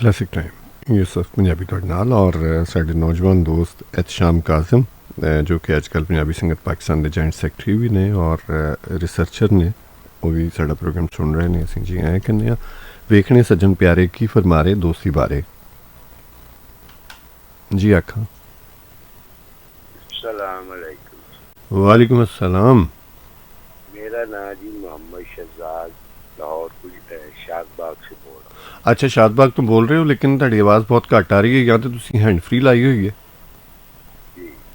Classic time Yusuf Punjabi तुहाडे नाल और साडे नौजवान दोस्त एहतशाम काज़म जो कि अजकल पंजाबी संगत पाकिस्तान के जॉइंट सैकटरी भी ने और रिसर्चर ने, वो भी साडा प्रोग्राम सुन रहे हैं। असीं जी ऐ कहने आ वेखने सज्जन प्यारे की फरमा रहे दोस्ती बारे जी आखा। वालेकुम अस्सलाम। मेरा नाम जी मोहम्मद शहजाद लाहौर शादबाग से बोल रहा हूँ। अच्छा, शादबाग तो बोल रहे हो, लेकिन तुहाडी आवाज़ बहुत घट आ रही है। या तो तुसीं हैंड फ्री लाई हुई है?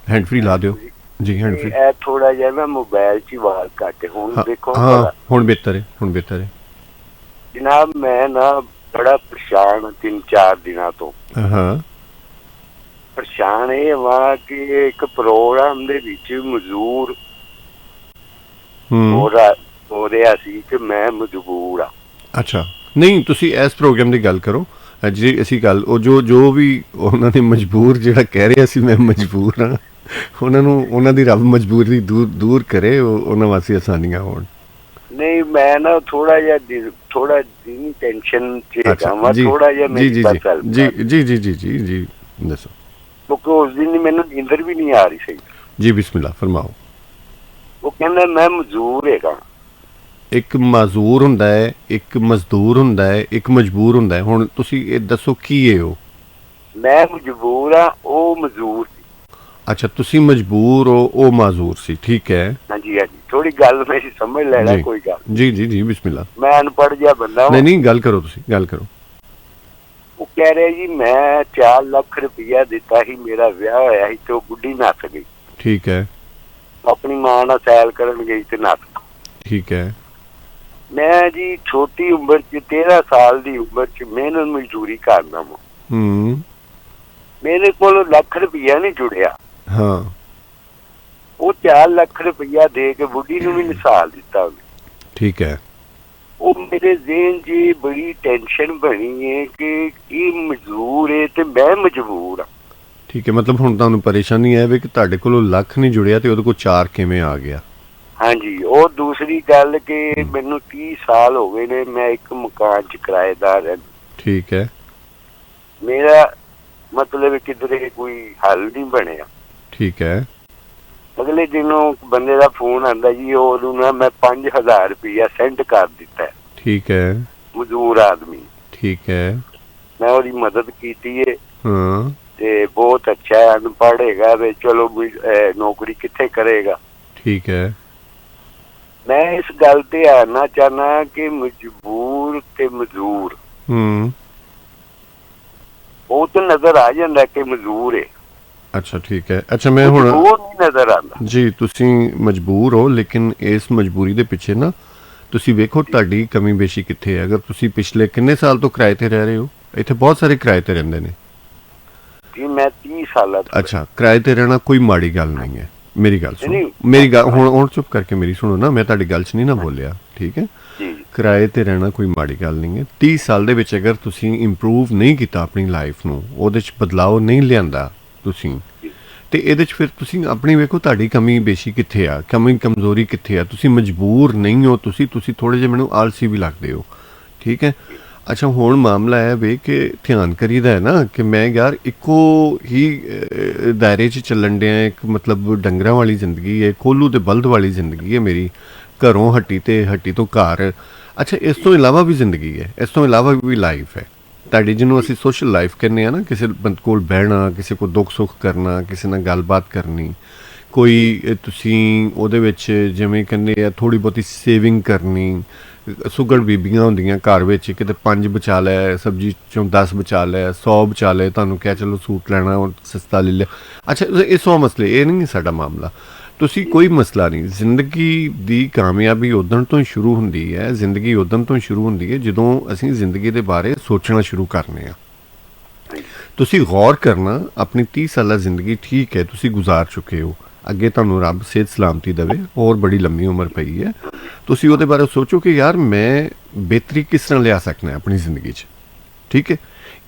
हैंड फ्री ला दिओ जी। हैंड फ्री थोड़ा जिहा ना मोबाइल च आवाज़ घट है। हुण देखो। हाँ हुण बेहतर है, हुण बेहतर है जनाब। मैं ना बड़ा परेशान 3-4 दिनों तो। हाँ परेशान ये वा कि एक प्रोग्राम दे विच मजदूर हो रहा सी कि मैं मजबूर हाँ। अच्छा नहीं, तुसी इस प्रोग्राम की गल करो जी। असी गल जो भी उन्होंने मजबूर जिहड़ा कह रहा सी मैं मजबूर हाँ, उन्होंने दी रब मजबूरी दूर करे, उन्होंने वास्ते आसानियां होण। नहीं मैं ना थोड़ा दिन टेंशन थोड़ा जिहा मेरी फसल जी जी जी जी जी जी दसो। क्योंकि उस दिन मैनू नींदर भी नहीं आ रही सही जी। बिस्मिल्लाह फरमाओ। वो कहंदा मैं मजदूर हैगा। एक माजूर हुंदा है, एक मजदूर हुंदा है, एक मजबूर हुंदा है। हुण तुसी ये दसो की है हो? मैं मजबूर हाँ, वो मजदूर सी। अच्छा, तुसी मजबूर हो, वो माजूर सी। ठीक है। हाँ जी हाँ जी। थोड़ी गल मेरी समझ लेना कोई गल। जी जी जी बिस्मिल्लाह। मैं अनपढ़ जिहा बंदा। नहीं गल करो, तुसी गल करो। वो कह रहे जी मैं 4 लाख रुपया दिता ही, मेरा ब्याह होया ही तो बुढ़ी नस गई। ठीक है। अपनी मां नाल सैल करन गई ते नस। ठीक है। मैं जी छोटी उम्र च 13 साल की उम्र च मेहनत मजदूरी करना वा। मेरे को लाख रुपया नहीं जुड़िया। हाँ। वो 4 लाख रुपया दे के बुढ़ी नूं भी निसाल दिता। ठीक है। वो मेरे ज़हन च बड़ी टेंशन बनी है कि ये मजबूर है ते मैं मजबूर हाँ। ठीक है, मतलब हुण तुहानूं परेशानी है भी कि तुहाडे कोलों लख नहीं जुड़िया ते उहदे कोल 4 किवें आ गया? हाँ जी। और दूसरी गल कि मैनू 30 साल हो गए ने, मैं एक मकान च किराएदार है। ठीक है। मेरा मतलब किधरे कोई हल नहीं बनया। ठीक है। अगले दिनों बंदे का फोन आंदा जी, ओनू ना मैं 5000 रुपया सेंड कर दिता है। ठीक है। मजदूर आदमी। ठीक है। मैं उसकी मदद की है। हाँ। ते बहुत अच्छा है, अनपढ़ हैगा वे, चलो नौकरी कित्थे करेगा। ठीक है। मैं इस गल ते आना चाहना कि मजबूर ते मजदूर वो तो नजर आ जाता कि मजबूर है। अच्छा ठीक है। अच्छा मैं हुण नजर आंदा जी तुसी मजबूर हो, लेकिन इस मजबूरी दे पिछे ना तुसी वेखो तुहाडी कमी बेशी कित्थे है। अगर तुसी पिछले किन्ने साल तो किराए ते रह रहे हो? इत्थे बहुत सारे किराए ते रहिंदे ने जी। मैं 30 साल। अच्छा, किराए ते रहना कोई माड़ी गल नहीं है। मेरी गल सुनो, मेरी गल हुण चुप करके मेरी सुनो ना, मैं तुहाडी गल च नहीं ना बोलिया। ठीक है। किराए ते रहना कोई माड़ी गल नहीं है। 30 साल दे विच अगर तुसी इंप्रूव नहीं कीता अपनी लाइफ नूं, ओहदे च बदलाव नहीं लिआंदा तुसी, ते इहदे च फिर तुसी अपनी वेखो तुहाडी कमी बेशी कित्थे आ, कमी कमजोरी कित्थे आ। तुसी मजबूर नहीं हो, तुसी थोड़े जिहे मैनूं आलसी भी लगदे हो। ठीक है। अच्छा हुण मामला है वे कि ध्यान करीदा है ना कि मैं यार इक्को ही दायरे च चलन डिया। एक मतलब डंगरां वाली जिंदगी है, कोल्लू ते बल्द वाली जिंदगी है मेरी, घरों हट्टी तो घर। अच्छा इस तो इलावा भी जिंदगी है, इस तो इलावा भी लाइफ है तुहाडी, जिन्हों असीं सोशल लाइफ कहने आ ना। किसी बंदे कोल बहना, किसी को दुख सुख करना, किसी नाल गलबात करनी, कोई तुसीं उहदे विच जिवें कहंदे आ थोड़ी बहुती सेविंग करनी। सुगड़ बीबियां होंदियां घर विच, किते 5 बचा लै, सब्जी चों 10 बचा लै, 100 बचा लै। तुहानूं क्या चलो सूट लैना सस्ता ले लिया। अच्छा ये 100 मसले, ये नहीं साडा मामला। तुसी कोई मसला नहीं। जिंदगी दी कामयाबी उदण तो ही शुरू हुंदी है, जिंदगी उदण तो ही शुरू हुंदी है जदों असीं जिंदगी दे बारे सोचना शुरू करने आ। तुसी गौर करना, अपनी 30 साला जिंदगी ठीक है तुसी गुजार चुके हो, अगे तुहानूं रब सेहत सलामती देवे और बड़ी लंबी उम्र पई है। तुसी उहदे बारे सोचो कि यार मैं बेहतरी किस तरह लिया सकना है अपनी जिंदगी च। ठीक है।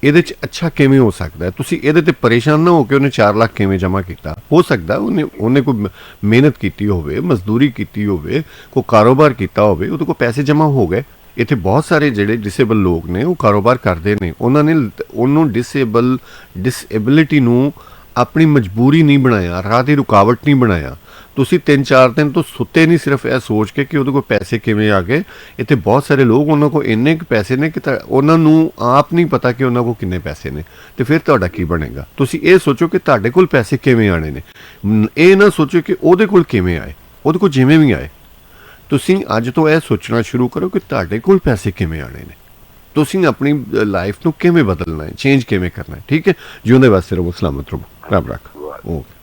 ਇਹਦੇ 'ਚ अच्छा किवें हो सकता है। तुसी ਇਹਦੇ ते परेशान ना हो कि उन्हें 4 लाख किवें जमा किया। हो सकता उन्हें कोई मेहनत की होवे, मजदूरी की होवे, कोई कारोबार किया होवे, उहदे कोल पैसे जमा हो गए, ਇੱਥੇ ਬਹੁਤ ਸਾਰੇ ਜਿਹੜੇ ਡਿਸੇਬਲ ਲੋਕ ਨੇ ਉਹ ਕਾਰੋਬਾਰ ਕਰਦੇ ਨੇ, ਉਹਨਾਂ ਨੇ ਉਹਨੂੰ ਡਿਸੇਬਿਲਿਟੀ ਨੂੰ ਆਪਣੀ ਮਜਬੂਰੀ ਨਹੀਂ ਬਣਾਇਆ, ਰਾਹ ਦੀ ਰੁਕਾਵਟ ਨਹੀਂ ਬਣਾਇਆ। ਤੁਸੀਂ 3-4 ਦਿਨ ਤੋਂ ਸੁੱਤੇ ਨਹੀਂ ਸਿਰਫ ਇਹ ਸੋਚ ਕੇ ਕਿ ਉਹਦੇ ਕੋਲ ਪੈਸੇ ਕਿਵੇਂ ਆ ਗਏ। ਇੱਥੇ ਬਹੁਤ ਸਾਰੇ ਲੋਕ, ਉਹਨਾਂ ਕੋਲ ਇੰਨੇ ਕੁ ਪੈਸੇ ਨੇ ਕਿ ਉਹਨਾਂ ਨੂੰ ਆਪ ਨਹੀਂ ਪਤਾ ਕਿ ਉਹਨਾਂ ਕੋਲ ਕਿੰਨੇ ਪੈਸੇ ਨੇ, ਤੇ ਫਿਰ ਤੁਹਾਡਾ ਕੀ ਬਣੇਗਾ। ਤੁਸੀਂ ਇਹ ਸੋਚੋ ਕਿ ਤੁਹਾਡੇ ਕੋਲ ਪੈਸੇ ਕਿਵੇਂ ਆਣੇ ਨੇ, ਇਹ ਨਾ ਸੋਚੋ ਕਿ ਉਹਦੇ ਕੋਲ ਕਿਵੇਂ ਆਏ, ਉਹਦੇ ਕੋਲ ਜਿਵੇਂ ਵੀ ਆਏ। ਤੁਸੀਂ ਅੱਜ ਤੋਂ ਇਹ ਸੋਚਣਾ ਸ਼ੁਰੂ ਕਰੋ ਕਿ ਤੁਹਾਡੇ ਕੋਲ ਪੈਸੇ ਕਿਵੇਂ ਆਣੇ ਨੇ, ਤੁਸੀਂ ਆਪਣੀ ਲਾਈਫ ਨੂੰ ਕਿਵੇਂ ਬਦਲਣਾ ਹੈ, ਚੇਂਜ ਕਿਵੇਂ ਕਰਨਾ ਹੈ। ਠੀਕ ਹੈ, ਜਿਉਂਦੇ ਵਾਸਤੇ ਰਹੋ, ਸਲਾਮਤ ਰਹੋ, ਰੱਬ ਰੱਖ। ਓਕੇ।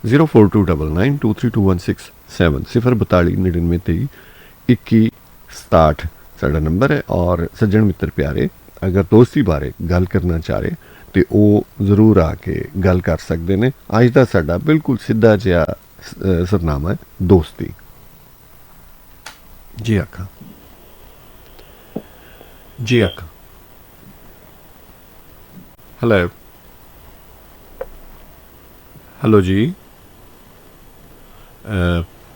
0429923216 04299232167 ਸਾਡਾ ਨੰਬਰ ਹੈ। ਔਰ ਸੱਜਣ ਮਿੱਤਰ ਪਿਆਰੇ, ਅਗਰ ਦੋਸਤੀ ਬਾਰੇ ਗੱਲ ਕਰਨਾ ਚਾਹ ਰਹੇ ਤੇ ਉਹ ਜ਼ਰੂਰ ਆ ਕੇ ਗੱਲ ਕਰ ਸਕਦੇ ਨੇ। ਅੱਜ ਦਾ ਸਾਡਾ ਬਿਲਕੁਲ ਸਿੱਧਾ ਜਿਹਾ ਸਰਨਾਮਾ ਹੈ, ਦੋਸਤੀ। ਜੀ ਆਖਾ, ਜੀ ਆਖਾ। ਹੈਲੋ, ਹੈਲੋ ਜੀ।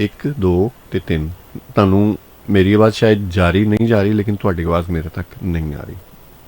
1 2 ਤੇ 3 ਤੁਹਾਨੂੰ ਮੇਰੀ ਆਵਾਜ਼ ਸ਼ਾਇਦ ਜਾਰੀ ਨਹੀਂ ਜਾ ਰਹੀ, ਲੇਕਿਨ ਤੁਹਾਡੀ ਆਵਾਜ਼ ਮੇਰੇ ਤੱਕ ਨਹੀਂ ਆ ਰਹੀ।